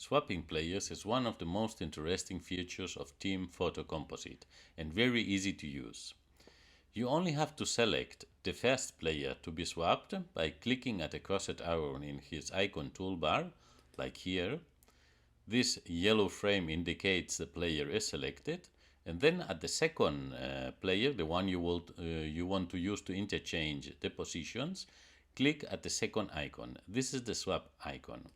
Swapping players is one of the most interesting features of Team Photo Composite and very easy to use. You only have to select the first player to be swapped by clicking at the crossed arrow in his icon toolbar, like here. This yellow frame indicates the player is selected, and then at the second player, the one you want to use to interchange the positions, click at the second icon. This is the swap icon.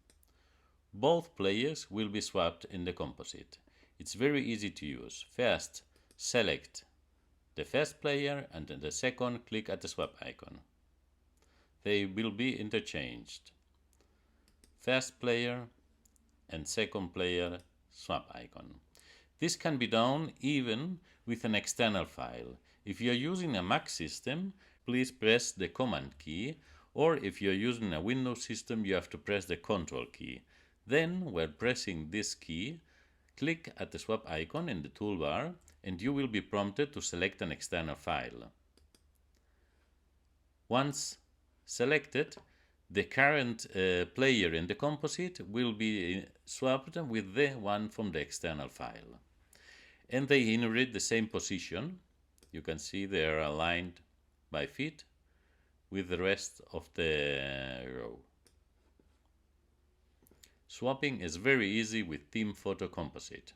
Both players will be swapped in the composite. It's very easy to use. First, select the first player, and then the second, click at the swap icon. They will be interchanged. First player and second player, swap icon. This can be done even with an external file. If you are using a Mac system, please press the Command key, or if you are using a Windows system, you have to press the Control key. Then, while pressing this key, click at the swap icon in the toolbar, and you will be prompted to select an external file. Once selected, the current player in the composite will be swapped with the one from the external file. And they inherit the same position. You can see they are aligned by feet with the rest of the row. Swapping is very easy with Team Photo Composite.